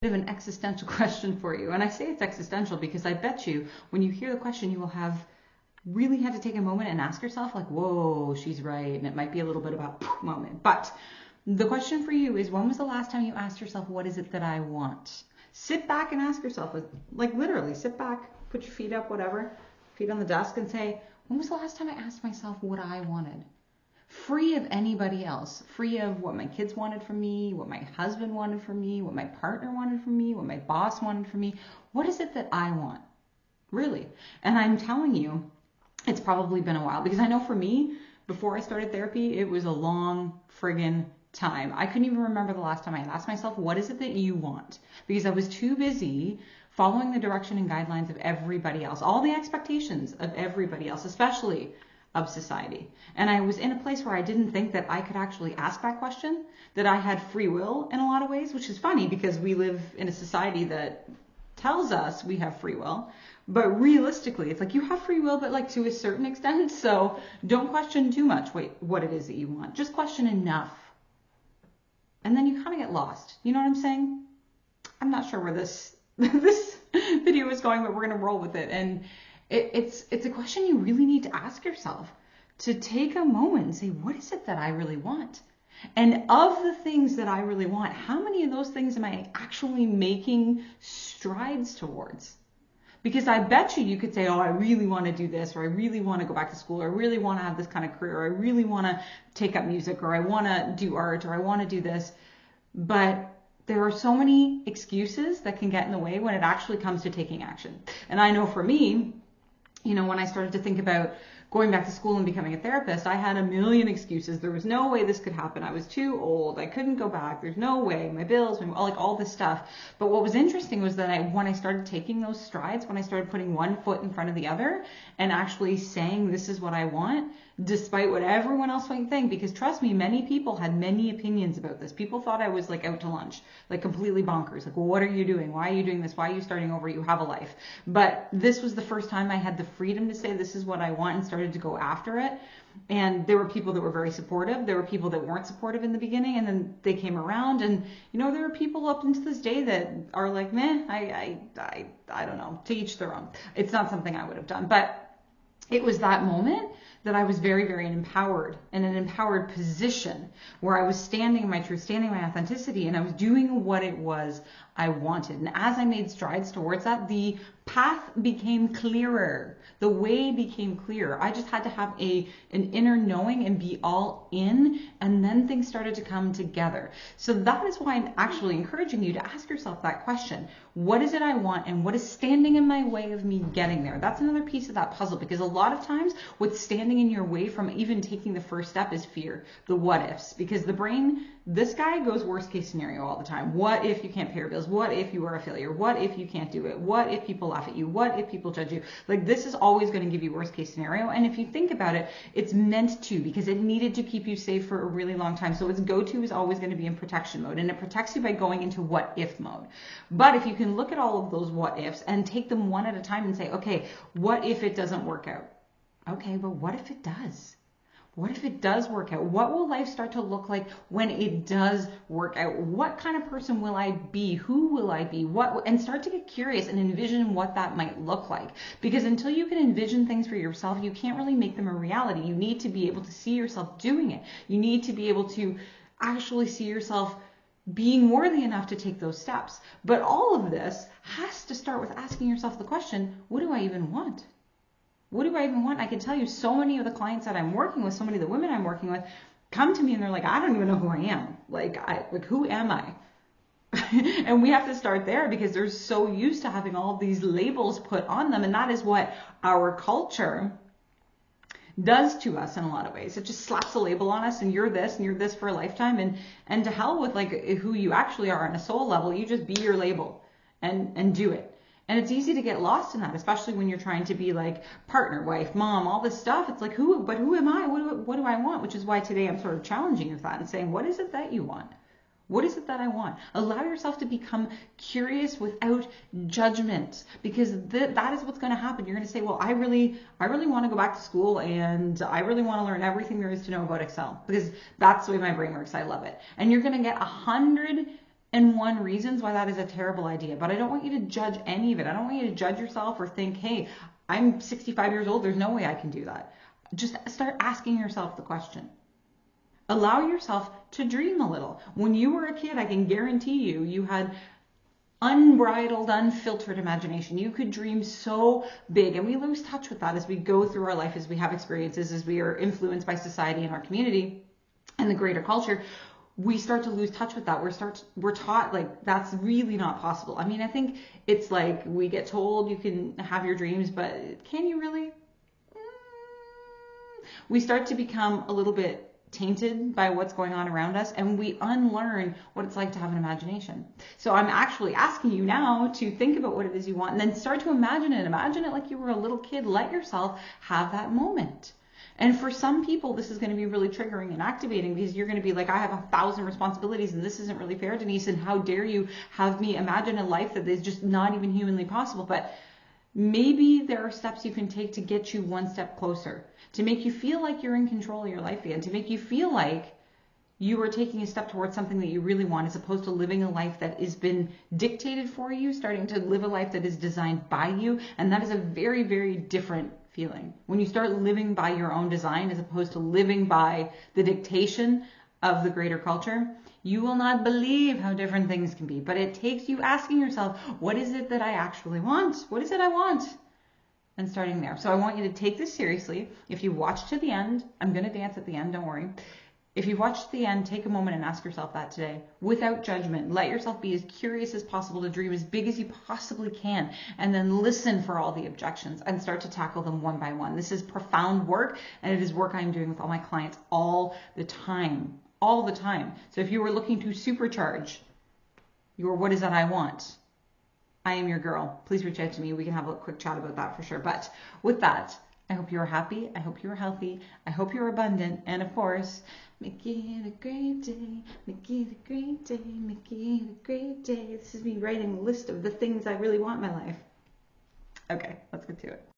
of an existential question for you. And I say it's existential because I bet you when you hear the question, you will have really had to take a moment and ask yourself like, whoa, she's right. And it might be a little bit about moment. But the question for you is, when was the last time you asked yourself, what is it that I want? Sit back and ask yourself, like literally sit back, put your feet up, whatever, feet on the desk, and say, when was the last time I asked myself what I wanted? Free of anybody else, free of what my kids wanted from me, what my husband wanted from me, what my partner wanted from me, what my boss wanted from me. What is it that I want? Really? And I'm telling you, it's probably been a while, because I know for me, before I started therapy, it was a long friggin' time. I couldn't even remember the last time I asked myself, what is it that you want? Because I was too busy following the direction and guidelines of everybody else, all the expectations of everybody else, especially of society. And I was in a place where I didn't think that I could actually ask that question, that I had free will in a lot of ways, which is funny because we live in a society that tells us we have free will. But realistically, it's like you have free will, but like to a certain extent. So don't question too much what it is that you want. Just question enough. And then you kind of get lost. You know what I'm saying? I'm not sure where this video is going, but we're going to roll with it. And it's a question you really need to ask yourself, to take a moment and say, what is it that I really want? And of the things that I really want, how many of those things am I actually making strides towards? Because I bet you could say, oh, I really want to do this, or I really want to go back to school, or I really want to have this kind of career, or I really want to take up music, or I want to do art, or I want to do this. But there are so many excuses that can get in the way when it actually comes to taking action. And I know for me, you know, when I started to think about going back to school and becoming a therapist, I had a million excuses. There was no way this could happen. I was too old. I couldn't go back. There's no way. My bills, like all this stuff. But what was interesting was that when I started taking those strides, when I started putting one foot in front of the other and actually saying, this is what I want, despite what everyone else might think, because trust me, many people had many opinions about this. People thought I was like out to lunch, like completely bonkers. Like, well, what are you doing? Why are you doing this? Why are you starting over? You have a life. But this was the first time I had the freedom to say, this is what I want, and started to go after it. And there were people that were very supportive. There were people that weren't supportive in the beginning, and then they came around. And, you know, there are people up into this day that are like, meh, I don't know, to each their own. It's not something I would have done. But it was that moment that I was very, very empowered, in an empowered position where I was standing in my truth, standing in my authenticity, and I was doing what it was I wanted. And as I made strides towards that, the path became clearer. The way became clearer. I just had to have an inner knowing and be all in, and then things started to come together. So that is why I'm actually encouraging you to ask yourself that question. What is it I want, and what is standing in my way of me getting there? That's another piece of that puzzle, because a lot of times what's standing in your way from even taking the first step is fear, the what ifs, because the brain, this guy goes worst case scenario all the time. What if you can't pay your bills? What if you are a failure? What if you can't do it? What if people laugh at you? What if people judge you? Like, this is always going to give you worst case scenario. And if you think about it, it's meant to, because it needed to keep you safe for a really long time. So its go-to is always going to be in protection mode, and it protects you by going into what if mode. But if you can look at all of those what ifs and take them one at a time and say, okay, what if it doesn't work out? Okay, but what if it does? What if it does work out? What will life start to look like when it does work out? What kind of person will I be? Who will I be? And start to get curious and envision what that might look like. Because until you can envision things for yourself, you can't really make them a reality. You need to be able to see yourself doing it. You need to be able to actually see yourself being worthy enough to take those steps. But all of this has to start with asking yourself the question, what do I even want? What do I even want? I can tell you, so many of the clients that I'm working with, so many of the women I'm working with come to me and they're like, I don't even know who I am. Like who am I? And we have to start there, because they're so used to having all these labels put on them. And that is what our culture does to us in a lot of ways. It just slaps a label on us, and you're this for a lifetime. And to hell with like who you actually are on a soul level. You just be your label and do it. And it's easy to get lost in that, especially when you're trying to be like partner, wife, mom, all this stuff. It's like, who am I? What do I want? Which is why today I'm sort of challenging you with that and saying, what is it that you want? What is it that I want? Allow yourself to become curious without judgment, because that is what's going to happen. You're going to say, well, I really want to go back to school, and I really want to learn everything there is to know about Excel, because that's the way my brain works. I love it. And you're going to get 100 and one reasons why that is a terrible idea. But I don't want you to judge any of it. I don't want you to judge yourself or think, hey, I'm 65 years old. There's no way I can do that. Just start asking yourself the question. Allow yourself to dream a little. When you were a kid, I can guarantee you, you had unbridled, unfiltered imagination. You could dream so big, and we lose touch with that as we go through our life, as we have experiences, as we are influenced by society and our community and the greater culture. We start to lose touch with that. We're taught like that's really not possible. I mean, I think it's like we get told you can have your dreams, but can you really? We start to become a little bit tainted by what's going on around us, and we unlearn what it's like to have an imagination. So I'm actually asking you now to think about what it is you want, and then start to imagine it. Imagine it like you were a little kid. Let yourself have that moment. And for some people, this is going to be really triggering and activating, because you're going to be like, I have 1,000 responsibilities and this isn't really fair, Denise, and how dare you have me imagine a life that is just not even humanly possible. But maybe there are steps you can take to get you one step closer, to make you feel like you're in control of your life again, to make you feel like you are taking a step towards something that you really want, as opposed to living a life that has been dictated for you, starting to live a life that is designed by you. And that is a very, very different feeling. When you start living by your own design, as opposed to living by the dictation of the greater culture, you will not believe how different things can be. But it takes you asking yourself, what is it that I actually want? What is it I want? And starting there. So I want you to take this seriously. If you watch to the end, I'm going to dance at the end, don't worry. If you watch to the end, take a moment and ask yourself that today, without judgment. Let yourself be as curious as possible, to dream as big as you possibly can, and then listen for all the objections and start to tackle them one by one. This is profound work, and it is work I'm doing with all my clients all the time. All the time. So if you were looking to supercharge your what is that I want, I am your girl. Please reach out to me. We can have a quick chat about that for sure. But with that, I hope you're happy. I hope you're healthy. I hope you're abundant. And of course, make it a great day. Make it a great day. Make it a great day. This is me writing a list of the things I really want in my life. Okay, let's get to it.